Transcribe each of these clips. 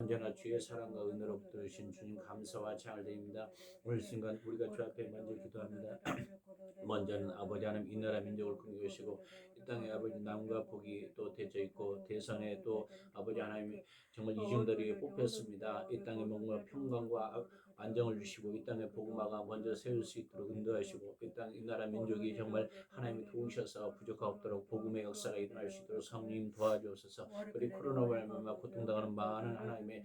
언제나 주의 사랑과 은혜로 붙들으신 주님 감사와 찬양을 드립니다. 오늘 순간 우리가 주 앞에 먼저 기도합니다. 먼저는 아버지 하나님 이 나라 민족을 긍휼하시고 이 땅에 아버지 남과 북이 또 대져 있고 대선에 또 아버지 하나님이 정말 이중들이 뽑혔습니다. 이 땅에 뭔가 평강과 안정을 주시고 이 땅에 복음화가 먼저 세울 수 있도록 인도하시고 이 나라 민족이 정말 하나님이 도우셔서 부족하 없도록 복음의 역사가 일어날 수 있도록 성령 도와주옵소서. 우리 코로나로 말미암아 고통당하는 많은 하나님의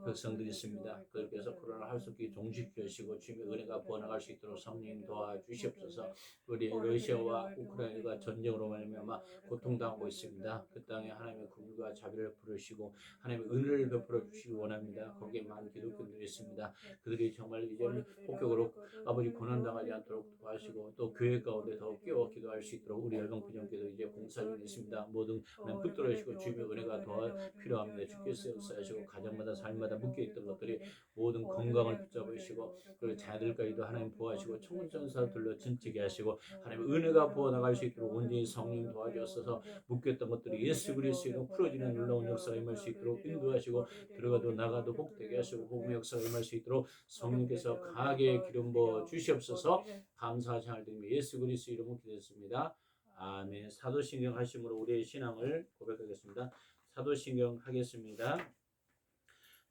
백성들이 있습니다. 그래서 코로나 할 수 없게 종식케 하시고 주님의 은혜가 부어나갈 수 있도록 성령 도와주시옵소서. 우리 러시아와 우크라이나가 전쟁으로 말미암아 고통당하고 있습니다. 그 땅에 하나님의 긍휼과 자비를 베푸시고 하나님의 은혜를 베풀어 주시기 원합니다. 거기에 많은 기독교인들이 있습니다. 그들이 정말 이제는 폭격으로 아버지 고난당하지 않도록 도와주시고 또 교회 가운데 더 깨워 기도할 수 있도록 우리 열방부정교도 이제 공사 중에 있습니다. 모든 붙들어 주시고 주님의 은혜가 더 필요합니다. 주께서 역사하시고 가정마다 삶마다 묶여있던 것들이 모든 건강을 붙잡으시고 그리고 자녀들까지도 하나님 보호하시고 천군천사들로 진치게 하시고 하나님 은혜가 부어나갈 수 있도록 온전히 성령 도와주셔서 묶였던 것들이 예수 그리스도로 풀어지는 놀라운 역사가 임할 수 있도록 인도하시고 들어가도 나가도 복되게 하시고 복음의 역사가 임할 수 있도록 성령께서 강하게 기름 부어 주시옵소서. 감사와 찬양을 드리며 예수 그리스도 이름으로 기도했습니다. 아멘. 사도신경 하심으로 우리의 신앙을 고백하겠습니다. 사도신경 하겠습니다.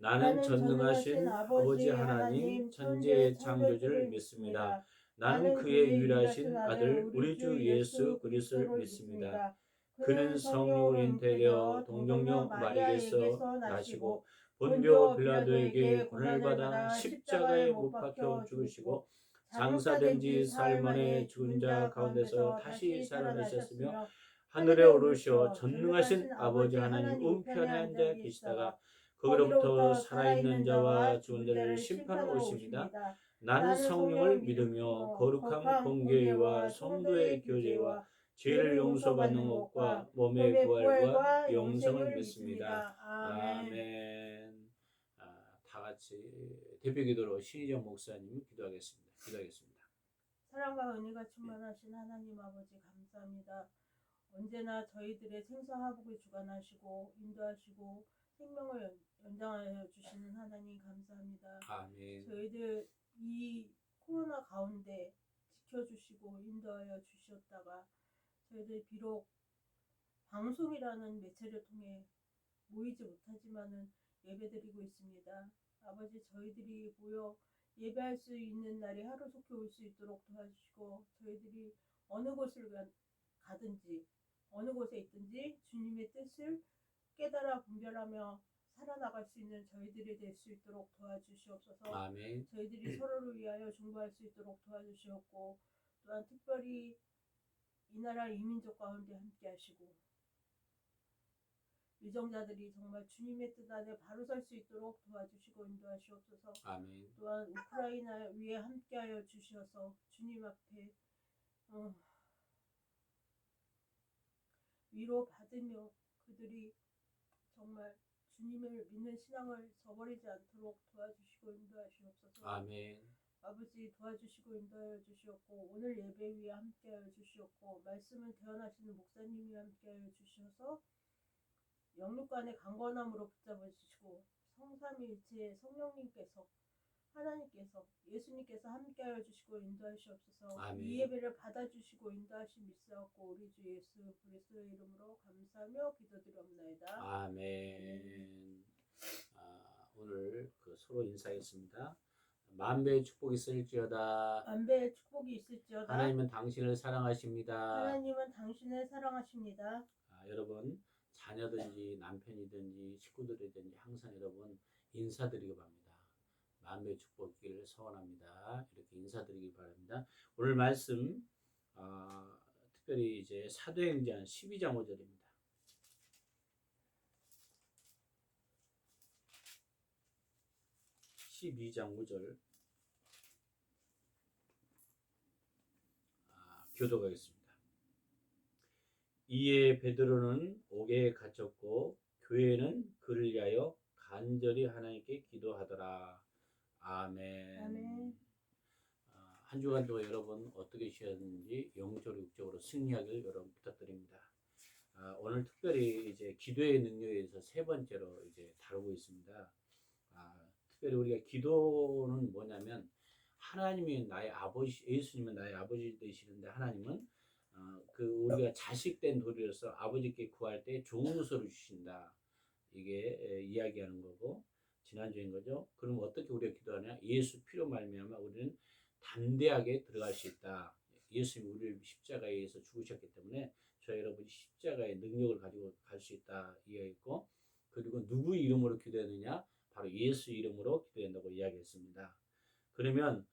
나는 전능하신 아버지 하나님 천지의 창조주를 믿습니다. 나는 그의 유일하신 아들 우리 주 예수 그리스도를 믿습니다. 그는 성령으로 잉태되어 동정녀 마리아에게서 나시고 본디오 빌라도에게 고난을 받아 십자가에 못 박혀 죽으시고 장사된 지 사흘 만에 죽은 자 가운데서 다시 살아나셨으며 하늘에 오르셔 전능하신 아버지 하나님 우편에 앉아 계시다가 거기로부터 살아있는 자와 죽은 자를 심판하러 오십니다. 나는 성령을 믿으며 거룩한 공교회와 성도의 교제와 죄를 용서받는 것과 몸의 부활과 영생을 믿습니다. 아멘. 다 같이 대표기도로 신희정 목사님 기도하겠습니다. 사랑과 은혜가 충만하신 하나님 아버지 감사합니다. 언제나 저희들의 생사화복을 주관하시고 인도하시고 생명을 연장하여 주시는 하나님 감사합니다. 아멘. 저희들 이 코로나 가운데 지켜주시고 인도하여 주셨다가 저희들 비록 방송이라는 매체를 통해 모이지 못하지만은 예배드리고 있습니다. 아버지 저희들이 모여 예배할 수 있는 날이 하루속히 올 수 있도록 도와주시고 저희들이 어느 곳을 가든지 어느 곳에 있든지 주님의 뜻을 깨달아 분별하며 살아나갈 수 있는 저희들이 될 수 있도록 도와주시옵소서. 아멘. 저희들이 서로를 위하여 중보할 수 있도록 도와주시옵고 또한 특별히 이 나라 이민족 가운데 함께 하시고 유정자들이 정말 주님의 뜻 안에 바로 설 수 있도록 도와주시고 인도하시옵소서. 아멘. 또한 우크라이나 위에 함께하여 주셔서 주님 앞에 위로 받으며 그들이 정말 주님을 믿는 신앙을 저버리지 않도록 도와주시고 인도하시옵소서. 아멘. 아버지 도와주시고 인도하여 주시옵고 오늘 예배 위에 함께하여 주시옵고 말씀을 대언하시는 목사님이 함께하여 주셔서 영육간의 강건함으로 붙잡아 주시고 성삼위일체의 성령님께서 하나님께서 예수님께서 함께하여 주시고 인도하시옵소서. 아멘. 이 예배를 받아주시고 인도하시 믿사옵고 우리 주 예수 그리스도의 이름으로 감사하며 기도드리옵나이다. 아멘. 오늘 서로 인사했습니다. 만배의 축복이 있을지어다. 만배의 축복이 있을지어다. 하나님은 당신을 사랑하십니다. 하나님은 당신을 사랑하십니다. 여러분 자녀든지 남편이든지 식구들이든지 항상 여러분 인사드리기 바랍니다. 만배의 축복을 소원합니다. 이렇게 인사드리기 바랍니다. 오늘 말씀 특별히 이제 사도행전 12장 5절입니다. (12장 5절) 교도하겠습니다. 이에 베드로는 옥에 갇혔고 교회는 그를 위하여 간절히 하나님께 기도하더라. 아멘. 아멘. 한 주간 동안 여러분 어떻게 쉬었는지 영적으로 육적으로 승리하길 여러분 부탁드립니다. 오늘 특별히 이제 기도의 능력에 대해서 세 번째로 이제 다루고 있습니다. 특별히 우리가 기도는 뭐냐면 하나님이 나의 아버지, 예수님은 나의 아버지 되시는데 하나님은 그 우리가 자식된 도리로서 아버지께 구할 때 좋은 것을 주신다. 이게 이야기하는 거고 지난주인 거죠. 그럼 어떻게 우리가 기도하냐? 예수 피로 말미암아 우리는 담대하게 들어갈 수 있다. 예수님이 우리를 십자가에 의해서 죽으셨기 때문에 저희 여러분이 십자가의 능력을 가지고 갈 수 있다 이야기했고, 그리고 누구 이름으로 기도했느냐? 바로 예수 이름으로 기도한다고 이야기했습니다. 그러면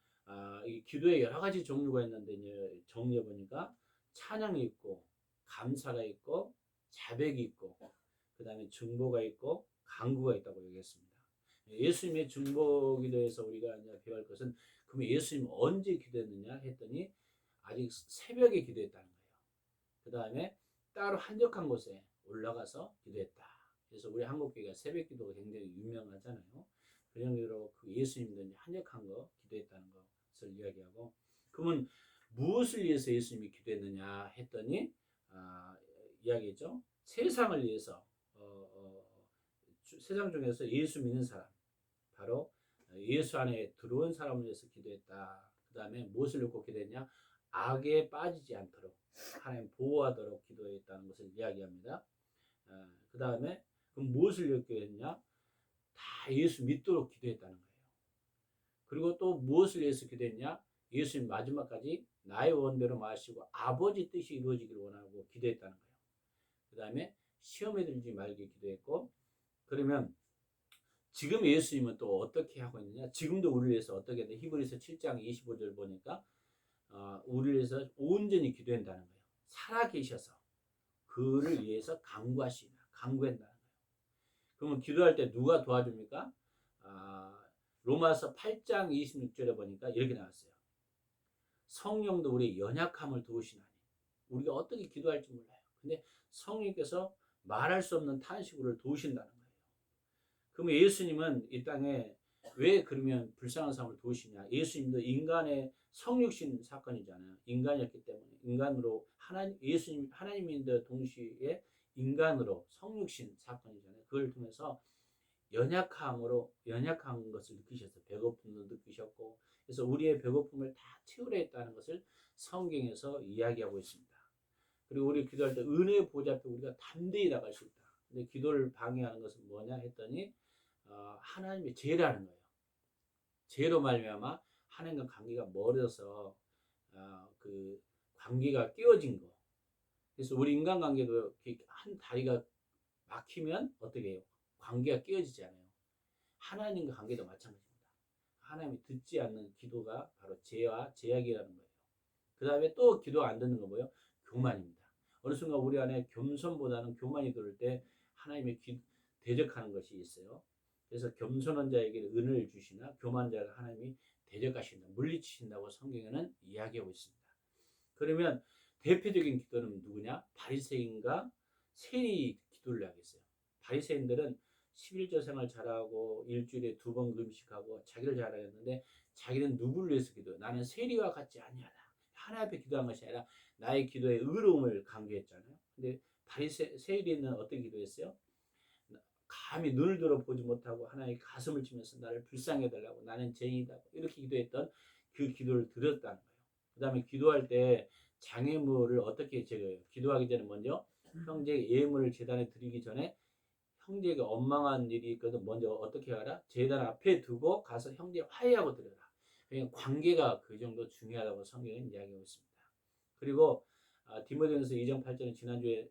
이 기도에 여러 가지 종류가 있는데 이제 정리해 보니까 찬양이 있고 감사가 있고 자백이 있고 그다음에 중보가 있고 간구가 있다고 얘기했습니다. 예수님의 중보 기도에서 우리가 이제 배울 것은 그러면 예수님 언제 기도했느냐 했더니 아직 새벽에 기도했다는 거예요. 그다음에 따로 한적한 곳에 올라가서 기도했다. 그래서 우리 한국교회가 새벽 기도가 굉장히 유명하잖아요. 그런 의미로 그 예수님도 한적한 거 기도했다는 것을 이야기하고, 그러면 무엇을 위해서 예수님이 기도했느냐 했더니 이야기했죠. 세상을 위해서 세상 중에서 예수 믿는 사람, 바로 예수 안에 들어온 사람을 위해서 기도했다. 그 다음에 무엇을 놓고 기도했냐? 악에 빠지지 않도록 하나님 보호하도록 기도했다는 것을 이야기합니다. 그 다음에 그럼 무엇을 놓고 기도했냐? 다 예수 믿도록 기도했다는 거예요. 그리고 또 무엇을 위해서 기도했냐? 예수님 마지막까지 나의 원대로 마시고 아버지 뜻이 이루어지기를 원하고 기도했다는 거예요. 그 다음에 시험에 들지 말게 기도했고, 그러면 지금 예수님은 또 어떻게 하고 있느냐? 지금도 우리를 위해서 어떻게 했냐? 히브리서 7장 25절 보니까 우리를 위해서 온전히 기도한다는 거예요. 살아계셔서 그를 위해서 간구한다는 거예요. 그러면 기도할 때 누가 도와줍니까? 로마서 8장 26절에 보니까 이렇게 나왔어요. 성령도 우리의 연약함을 도우시나니. 우리가 어떻게 기도할지 몰라요. 근데 성령께서 말할 수 없는 탄식으로 도우신다는 거예요. 그러면 예수님은 이 땅에 왜 그러면 불쌍한 사람을 도우시냐? 예수님도 인간의 성육신 사건이잖아요. 인간이었기 때문에 인간으로 예수님 하나님인데 동시에 인간으로 성육신 사건이잖아요. 그걸 통해서 연약한 것을 느끼셨어요. 배고픔도 느끼셨고, 그래서 우리의 배고픔을 다 채우려 했다는 것을 성경에서 이야기하고 있습니다. 그리고 우리 기도할 때 은혜의 보좌 앞에 우리가 담대히 나갈 수 있다. 근데 기도를 방해하는 것은 뭐냐 했더니 하나님의 죄라는 거예요. 죄로 말미암아 하나님과 관계가 멀어서 그 관계가 깨어진 거. 그래서 우리 인간관계도 한 다리가 막히면 어떻게 해요? 관계가 깨어지잖아요. 하나님과 관계도 마찬가지입니다. 하나님이 듣지 않는 기도가 바로 죄와 죄악이라는 거예요. 그 다음에 또 기도 안 듣는 거 뭐예요? 교만입니다. 어느 순간 우리 안에 겸손보다는 교만이 들을 때 하나님의 대적하는 것이 있어요. 그래서 겸손한 자에게 은혜를 주시나 교만한 자를 하나님이 대적하신다, 물리치신다고 성경에는 이야기하고 있습니다. 그러면 대표적인 기도는 누구냐? 바리새인과 세리 기도를 하겠어요. 바리새인들은 11조 생활 잘하고 일주일에 2번 금식하고 자기를 잘하였는데 자기는 누구를 위해서 기도해? 나는 세리와 같지 아니하다. 하나님 앞에 기도한 것이 아니라 나의 기도에 의로움을 강조했잖아요. 근데 세리는 어떻게 기도했어요? 감히 눈을 들어 보지 못하고 하나님의 가슴을 치면서 나를 불쌍히 해달라고, 나는 죄인이다, 이렇게 기도했던 그 기도를 들었다는 거예요. 그 다음에 기도할 때 장애물을 어떻게 제거해요? 기도하기 전에 먼저 형제의 예물을 제단에 드리기 전에 형제에게 원망한 일이 있거든 먼저 어떻게 하라? 제단 앞에 두고 가서 형제 화해하고 드려라. 그러니까 관계가 그 정도 중요하다고 성경은 이야기하고 있습니다. 그리고 디모데전서 2장 8절은 지난주에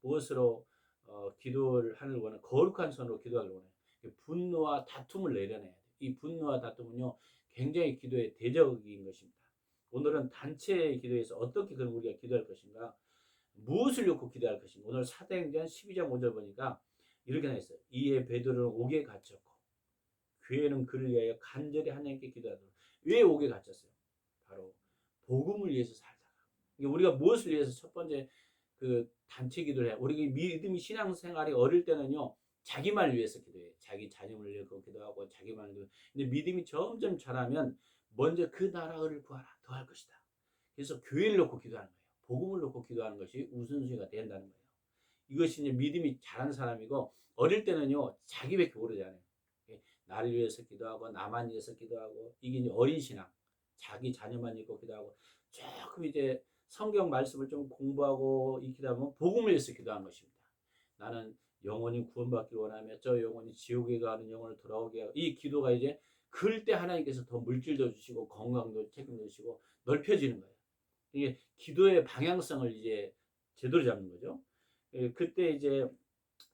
무엇으로 기도를 하는 원하는 거룩한 손으로 기도하기를 원해요. 분노와 다툼을 내려내야 돼요. 이 분노와 다툼은요 굉장히 기도의 대적인 것입니다. 오늘은 단체 기도에서 어떻게 그럼 우리가 기도할 것인가, 무엇을 놓고 기도할 것인가. 오늘 사도행전 12장 5절 보니까 이렇게 나와 있어요. 이에 베드로는 옥에 갇혔고 교회는 그를 위하여 간절히 하나님께 기도하도록. 왜 옥에 갇혔어요? 바로 복음을 위해서 살다가. 그러니까 우리가 무엇을 위해서 첫 번째 그 단체 기도를 해요. 우리가 믿음이 신앙생활이 어릴 때는요 자기만을 위해서 기도해요. 자기 자녀를 위해서 기도하고 자기만을 위해서. 근데 믿음이 점점 자라면 먼저 그 나라를 구하라 더 할 것이다. 그래서 교회를 놓고 기도하는 거예요. 복음을 놓고 기도하는 것이 우선순위가 된다는 거예요. 이것이 이제 믿음이 자란 사람이고, 어릴 때는요 자기밖에 모르잖아요. 나를 위해서 기도하고 나만 위해서 기도하고 이게 이제 어린 신앙, 자기 자녀만 믿고 기도하고 조금 이제 성경 말씀을 좀 공부하고 이 기도하면 복음을 위해서 기도하는 것입니다. 나는 영혼이 구원받기를 원하며 저 영혼이 지옥에 가는 영혼을 돌아오게 하고 이 기도가 이제 그럴 때 하나님께서 더 물질도 주시고 건강도 책임도 주시고 넓혀지는 거예요. 이게 기도의 방향성을 이제 제대로 잡는 거죠. 그때 이제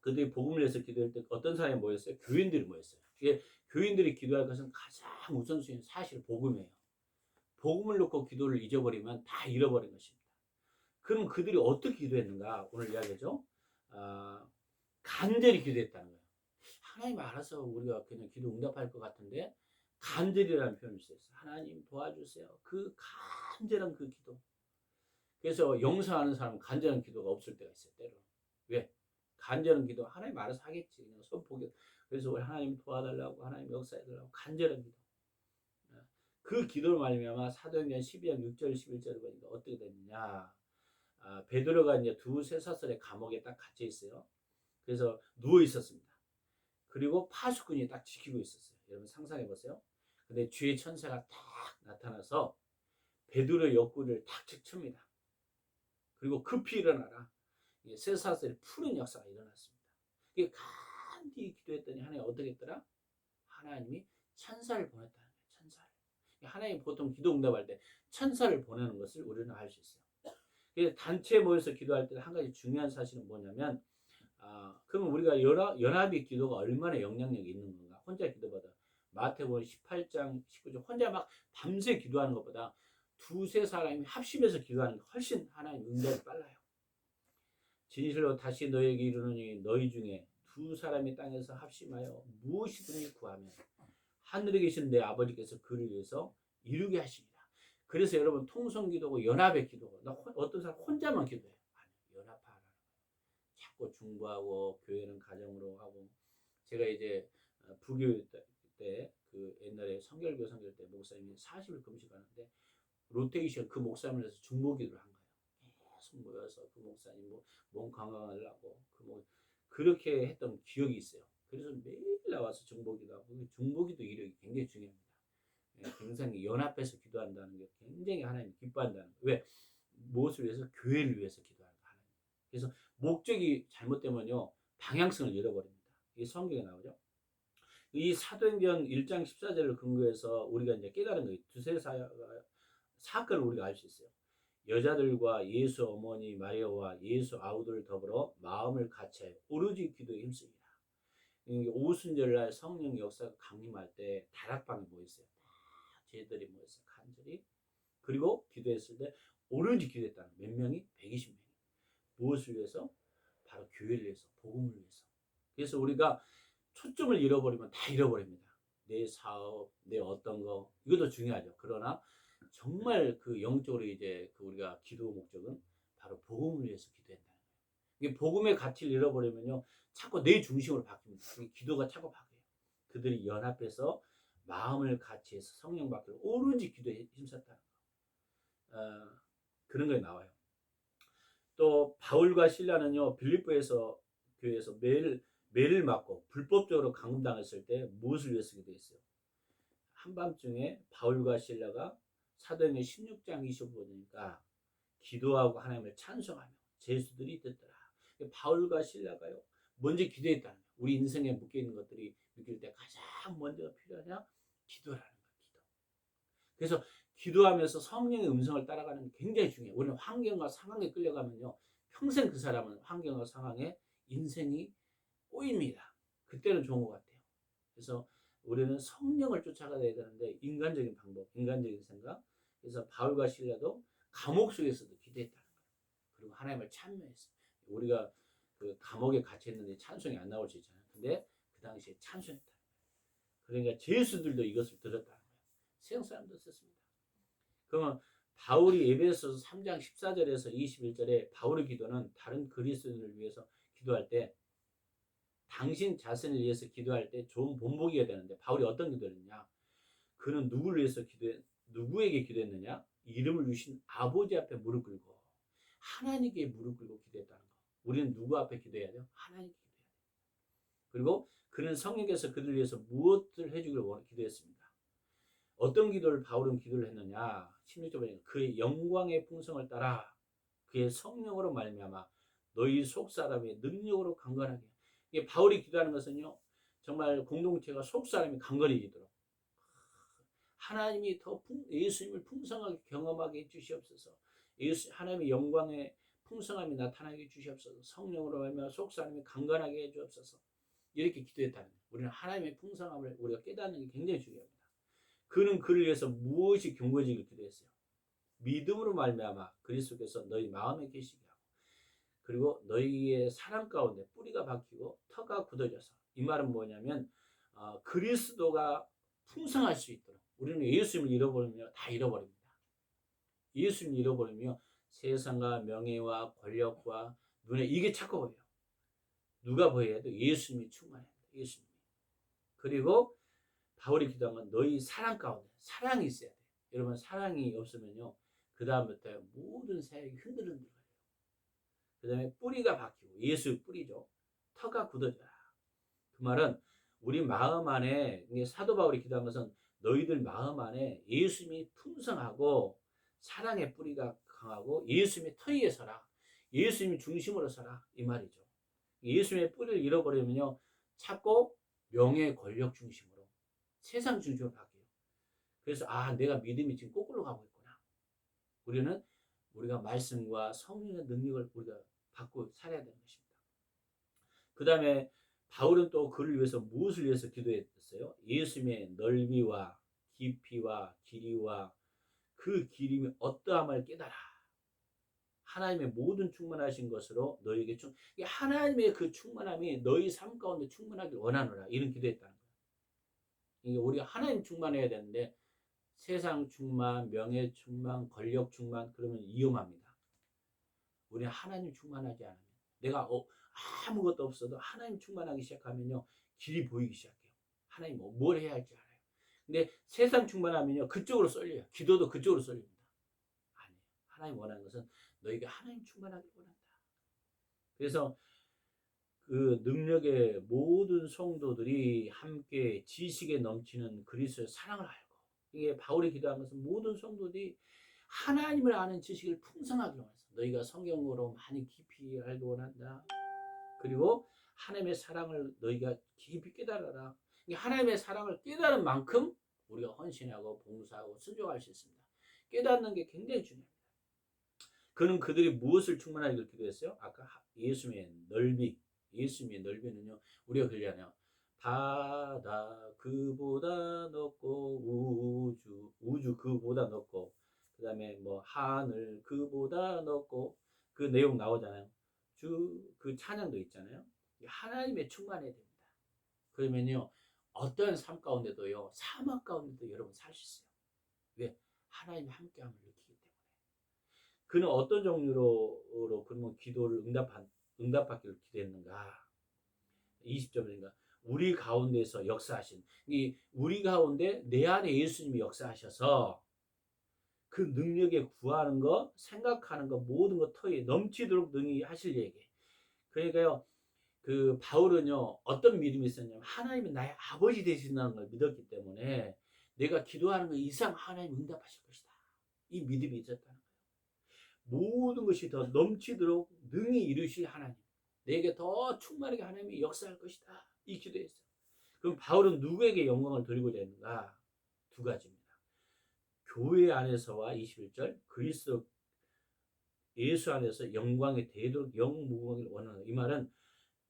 그들이 복음을 위해서 기도할 때 어떤 사람이 모였어요? 교인들이 모였어요. 이게 교인들이 기도할 것은 가장 우선순위는 사실 복음이에요. 복음을 놓고 기도를 잊어버리면 다 잃어버린 것입니다. 그럼 그들이 어떻게 기도했는가? 오늘 이야기죠. 간절히 기도했다는 거예요. 하나님 알아서 우리가 그냥 기도 응답할 것 같은데 간절이라는 표현을 썼어요. 하나님 도와주세요. 그 간절한 그 기도. 그래서 용서하는 사람은 간절한 기도가 없을 때가 있어요. 때로. 왜? 간절한 기도 하나님 알아서 하겠지. 그냥 선포기. 그래서 우리 하나님 도와달라고 하나님 역사해달라고 간절한 기도. 그 기도를 말미암아 사도행전 12장 6절 11절을 보니까 어떻게 됐느냐. 베드로가 이제 두세 사설의 감옥에 딱 갇혀 있어요. 그래서 누워 있었습니다. 그리고 파수꾼이 딱 지키고 있었어요. 여러분 상상해 보세요. 근데 주의 천사가 딱 나타나서 베드로의 옆구리를 탁 칩니다. 그리고 급히 일어나라. 쇠사슬이 푸는 역사가 일어났습니다. 이게 간절히 기도했더니 하나님 어떻게 했더라? 하나님이 천사를 보냈다는 거예요. 천사를. 하나님 보통 기도 응답할 때 천사를 보내는 것을 우리는 알 수 있어요. 그래서 단체에 모여서 기도할 때 한 가지 중요한 사실은 뭐냐면 그러면 우리가 연합의 기도가 얼마나 영향력이 있는 건가? 혼자 기도보다 마태복음 18장 19절 혼자 막 밤새 기도하는 것보다 두세 사람이 합심해서 기도하는 게 훨씬 하나님 응답이 빨라요. 진실로 다시 너에게 이르노니 너희 중에 두 사람이 땅에서 합심하여 무엇이든지 구하면 하늘에 계신 내 아버지께서 그를 위해서 이루게 하시리라. 그래서 여러분 통성기도고 연합의 기도고 어떤 사람 혼자만 기도해요. 아니, 연합하라는 거예요. 자꾸 중보하고 교회는 가정으로 하고 제가 이제 부교육 때 그 옛날에 성결교 선교 때 목사님이 40일 금식하는데 로테이션 그 목사님을 해서 중보기도를 한 거예요. 계속 모여서 그 목사님 몸 건강하려고 그렇게 했던 기억이 있어요. 그래서 매일 나와서 중보기도 하고 중보기도 이력이 굉장히 중요합니다. 굉장히 연합해서 기도한다는 게 굉장히 하나님 기뻐한다는 거예요. 왜? 무엇을 위해서? 교회를 위해서 기도하는 거 하나님. 그래서 목적이 잘못되면요 방향성을 잃어버립니다. 이게 성경에 나오죠. 이 사도행전 1장 14절을 근거해서 우리가 이제 깨달은 거예요. 두세 사건을 우리가 알 수 있어요. 여자들과 예수 어머니 마리아와 예수 아우들을 더불어 마음을 같이하여 오로지 기도에 힘쓰니라. 오순절날 성령 역사가 강림할 때 다락방에 모였어요. 제들이 모여서 간절히 그리고 기도했을 때 오로지 기도했다는 몇 명이? 120명이. 무엇을 위해서? 바로 교회를 위해서, 복음을 위해서. 그래서 우리가 초점을 잃어버리면 다 잃어버립니다. 내 사업, 내 어떤 거 이것도 중요하죠. 그러나 정말 그 영적으로 이제 그 우리가 기도 목적은 바로 복음을 위해서 기도한다는 거예요. 이게 복음의 가치를 잃어버리면요, 자꾸 내 중심으로 바뀝니다. 기도가 자꾸 바뀌어요. 그들이 연합해서 마음을 같이해서 성령 받기를 오로지 기도에 힘썼다는 거. 그런 거에 나와요. 또 바울과 실라는요, 빌립보에서 교회에서 매를 맞고 불법적으로 감금당했을 때 무엇을 위해서 기도했어요? 한밤중에 바울과 실라가 사도행전 16장 25절이니까 기도하고 하나님을 찬송하며 제수들이 듣더라. 바울과 실라가요 먼저 기도했다는 거예요. 우리 인생에 묶여있는 것들이 느낄 때 가장 먼저 필요하냐? 기도라는 거예요. 기도. 그래서 기도하면서 성령의 음성을 따라가는 게 굉장히 중요해요. 우리는 환경과 상황에 끌려가면요 평생 그 사람은 환경과 상황에 인생이 꼬입니다. 그때는 좋은 것 같아요. 그래서 우리는 성령을 쫓아가야 되는데 인간적인 방법, 인간적인 생각. 그래서 바울과 실라도 감옥 속에서도 기도했다는 거예요. 그리고 하나님을 찬미했어요. 우리가 그 감옥에 갇혀 있는데 찬송이 안 나올 수 있잖아요. 근데 그 당시에 찬송했다는 거예요. 그러니까 제수들도 이것을 들었다는 거예요. 세상 사람도 썼습니다. 그러면 바울이 에베소서 3장 14절에서 21절에 바울의 기도는 다른 그리스도인을 위해서 기도할 때 당신 자신을 위해서 기도할 때 좋은 본보기가 되는데 바울이 어떤 기도를 했냐? 그는 누구를 위해서 누구에게 기도했느냐? 이름을 주신 아버지 앞에 무릎 꿇고 하나님께 무릎 꿇고 기도했다는 거. 우리는 누구 앞에 기도해야 돼요? 하나님께 기도해야 돼요. 그리고 그는 성령께서 그들을 위해서 무엇을 해주기를 기도했습니다. 어떤 기도를 바울은 기도를 했느냐? 16절 보니까 그의 영광의 풍성을 따라 그의 성령으로 말미암아 너희 속 사람의 능력으로 강건하게. 이게 바울이 기도하는 것은요, 정말 공동체가 속 사람이 강건해지도록 하나님이 더 예수님을 풍성하게 경험하게 해주시옵소서. 하나님의 영광의 풍성함이 나타나게 해주시옵소서. 성령으로 말미암아 속 사람이 강건하게 해주옵소서. 이렇게 기도했다는 거예요. 우리는 하나님의 풍성함을 우리가 깨닫는 게 굉장히 중요합니다. 그는 그를 위해서 무엇이 견고해지길 기도했어요. 믿음으로 말미암아 그리스도께서 너희 마음에 계시게 하고, 그리고 너희의 사랑 가운데 뿌리가 박히고 터가 굳어져서, 이 말은 뭐냐면 그리스도가 풍성할 수 있도록. 우리는 예수님을 잃어버리면 다 잃어버립니다. 예수님을 잃어버리면 세상과 명예와 권력과 눈에 이게 자꾸 보여요. 누가 보여야 돼? 예수님이 충만해야 돼. 예수님이. 그리고 바울이 기도한 건 너희 사랑 가운데 사랑이 있어야 돼요. 여러분, 사랑이 없으면요, 그 다음부터 모든 사역이 흔들흔들거려요. 그 다음에 뿌리가 박히고, 예수의 뿌리죠. 터가 굳어져라. 그 말은 우리 마음 안에, 사도 바울이 기도한 것은 너희들 마음 안에 예수님이 풍성하고 사랑의 뿌리가 강하고 예수님의 터 위에 서라. 예수님이 중심으로 서라. 이 말이죠. 예수님의 뿌리를 잃어버리면요, 자꾸 명예, 권력 중심으로, 세상 중심으로 바뀌어요. 그래서 내가 믿음이 지금 거꾸로 가고 있구나. 우리가 말씀과 성령의 능력을 우리가 받고 살아야 되는 것입니다. 그 다음에 바울은 또 그를 위해서 무엇을 위해서 기도했어요? 예수님의 넓이와 깊이와 길이와 그 길임이 어떠함을 깨달아. 하나님의 모든 충만하신 것으로 너에게 하나님의 그 충만함이 너희 삶 가운데 충만하길 원하노라. 이런 기도했다는 거예요. 이게 우리가 하나님 충만해야 되는데 세상 충만, 명예 충만, 권력 충만, 그러면 위험합니다. 우리는 하나님 충만하지 않으면, 내가 아무것도 없어도 하나님 충만하기 시작하면요, 길이 보이기 시작해요. 하나님 뭘 해야 할지 알아요. 근데 세상 충만하면요, 그쪽으로 쏠려요. 기도도 그쪽으로 쏠립니다. 아니에요. 하나님 원하는 것은 너희가 하나님 충만하길 원한다. 그래서 그 능력의 모든 성도들이 함께 지식에 넘치는 그리스도의 사랑을 알고, 이게 바울이 기도한 것은 모든 성도들이 하나님을 아는 지식을 풍성하게 원해서 너희가 성경으로 많이 깊이 알기 원한다. 그리고 하나님의 사랑을 너희가 깊이 깨달아라. 하나님의 사랑을 깨달은 만큼 우리가 헌신하고 봉사하고 순종할 수 있습니다. 깨닫는 게 굉장히 중요합니다. 그는 그들이 무엇을 충만하게 기도했어요? 아까 예수님의 넓이. 예수님의 넓이는요, 우리가 그러잖아요. 바다 그보다 넓고 우주 그보다 넓고, 그 다음에 뭐 하늘 그보다 넓고, 그 내용 나오잖아요. 그 찬양도 있잖아요. 하나님의 충만해야 됩니다. 그러면요, 어떤 삶 가운데도요, 사막 가운데도 여러분 살 수 있어요. 왜? 하나님의 함께함을 느끼기 때문에. 그는 어떤 종류로 그러면 기도를 응답받기를 기도했는가? 20절인가? 우리 가운데서 역사하신, 우리 가운데 내 안에 예수님이 역사하셔서 그 능력에 구하는 것, 생각하는 것, 모든 것 터에 넘치도록 능히 하실 얘기. 그러니까요, 그 바울은요, 어떤 믿음이 있었냐면 하나님이 나의 아버지 되신다는 걸 믿었기 때문에 내가 기도하는 것 이상 하나님 응답하실 것이다. 이 믿음이 있었다는 거예요. 모든 것이 더 넘치도록 능히 이루실 하나님, 내게 더 충만하게 하나님이 역사할 것이다. 이 기도했어요. 그럼 바울은 누구에게 영광을 돌리고자 했는가? 두 가지입니다. 교회 안에서와 21절 그리스도 예수 안에서 영광이 되도록 영무궁하기를 원하는, 이 말은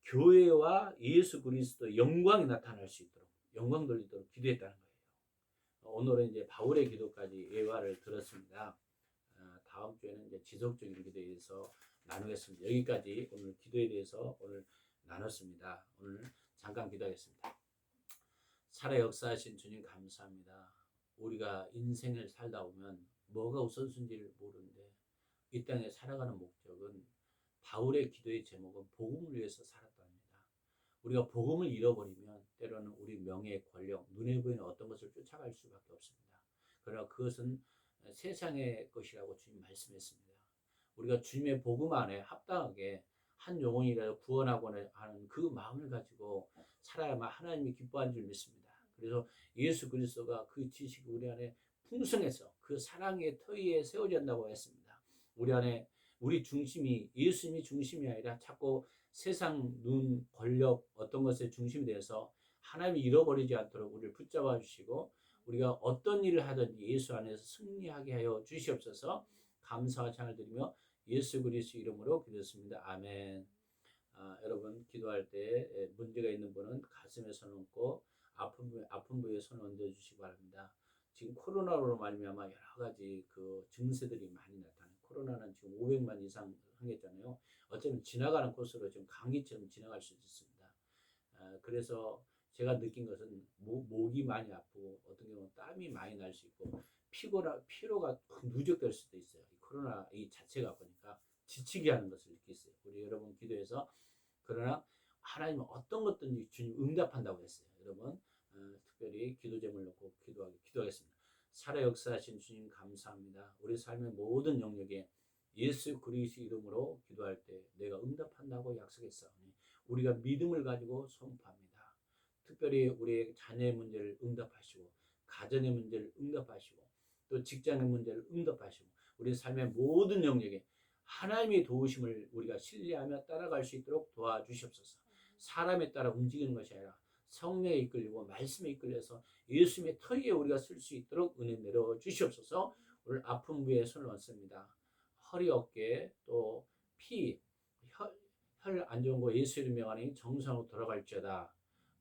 교회와 예수 그리스도 영광이 나타날 수 있도록 영광 돌리도록 기도했다는 거예요. 오늘은 이제 바울의 기도까지 예화를 들었습니다. 다음 주에는 이제 지속적인 기도에 대해서 나누겠습니다. 여기까지 오늘 기도에 대해서 오늘 나눴습니다. 오늘 잠깐 기도하겠습니다. 살아 역사하신 주님 감사합니다. 우리가 인생을 살다 보면 뭐가 우선순위를 모르는데 이 땅에 살아가는 목적은, 바울의 기도의 제목은 복음을 위해서 살았답니다. 우리가 복음을 잃어버리면 때로는 우리 명예, 권력, 눈에 보이는 어떤 것을 쫓아갈 수밖에 없습니다. 그러나 그것은 세상의 것이라고 주님 말씀했습니다. 우리가 주님의 복음 안에 합당하게 한 영혼이라도 구원하고 하는 그 마음을 가지고 살아야만 하나님이 기뻐하는 줄 믿습니다. 그래서 예수 그리스도가 그 지식이 우리 안에 풍성해서 그 사랑의 터 위에 세워진다고 했습니다. 우리 안에 우리 중심이 예수님이 중심이 아니라 자꾸 세상, 눈, 권력 어떤 것에 중심이 되어서 하나님이 잃어버리지 않도록 우리를 붙잡아 주시고 우리가 어떤 일을 하든지 예수 안에서 승리하게 하여 주시옵소서. 감사와 찬양을 드리며 예수 그리스도 이름으로 기도했습니다. 아멘. 여러분 기도할 때 문제가 있는 분은 가슴에 손 얹고 아픈 부위에 손 얹어 주시기 바랍니다. 지금 코로나로 말미암아 여러 가지 그 증세들이 많이 나타나요. 코로나는 지금 500만 이상 항했잖아요. 어쩌면 지나가는 코스로 지금 감기처럼 지나갈 수도 있습니다. 그래서 제가 느낀 것은 목이 많이 아프고 어떤 경우는 땀이 많이 날 수 있고 피로가 누적될 수도 있어요. 코로나 이 자체가 보니까 지치게 하는 것을 느꼈어요. 우리 여러분 기도해서 그러나 하나님은 어떤 것든지 주님 응답한다고 했어요. 여러분 특별히 기도 제목을 놓고 기도하겠습니다. 살아 역사하신 주님 감사합니다. 우리 삶의 모든 영역에 예수 그리스도 이름으로 기도할 때 내가 응답한다고 약속했사오니 우리가 믿음을 가지고 선포합니다. 특별히 우리의 자녀의 문제를 응답하시고 가정의 문제를 응답하시고 또 직장의 문제를 응답하시고 우리 삶의 모든 영역에 하나님의 도우심을 우리가 신뢰하며 따라갈 수 있도록 도와주시옵소서. 사람에 따라 움직이는 것이 아니라 성령에 이끌리고 말씀에 이끌려서 예수님의 터 위에 우리가 쓸 수 있도록 은혜 내려 주시옵소서. 오늘 아픈 부위에 손을 얹습니다. 허리, 어깨, 또 피, 혈 안 좋은 거 예수 이름 명하니 정상으로 돌아갈지어다.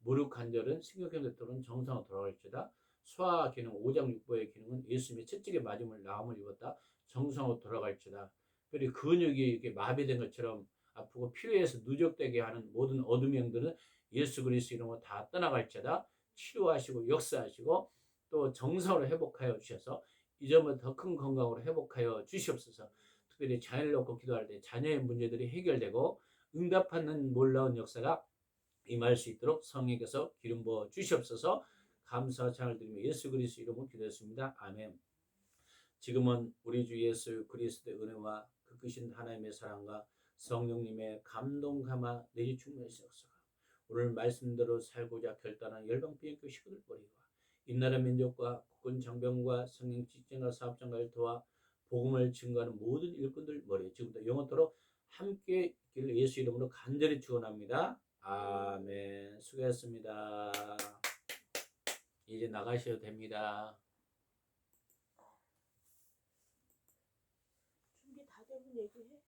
무릎 관절은 신경계통은 정상으로 돌아갈지어다. 소화 기능, 오장 육부의 기능은 예수님의 채찍에 맞음을 나음을 입었다. 정상으로 돌아갈지어다. 그리고 근육이 이렇게 마비된 것처럼 아프고 피로에서 누적되게 하는 모든 어둠의 영들은 예수 그리스도 이름으로 다 떠나갈지어다. 치료하시고 역사하시고 또 정상으로 회복하여 주셔서 이전보다 더 큰 건강으로 회복하여 주시옵소서. 특별히 자녀를 놓고 기도할 때 자녀의 문제들이 해결되고 응답하는 놀라운 역사가 임할 수 있도록 성령께서 기름 부어 주시옵소서. 감사와 찬양을 드리며 예수 그리스도 이름으로 기도했습니다. 아멘. 지금은 우리 주 예수 그리스도의 은혜와 그 크신 하나님의 사랑과 성령님의 감동 감화 내리 충만하시옵소서. 오늘 말씀대로 살고자 결단한 열방 비행교 식구들 버리고 이 나라 민족과 국군 장병과 성령 직장과 사업장과를 도와 복음을 증거하는 모든 일꾼들 머리에 지금부터 영원토록 함께 있기를 예수 이름으로 간절히 축원합니다. 아멘. 수고했습니다. 이제 나가셔도 됩니다. 준비 다 되면 얘기해.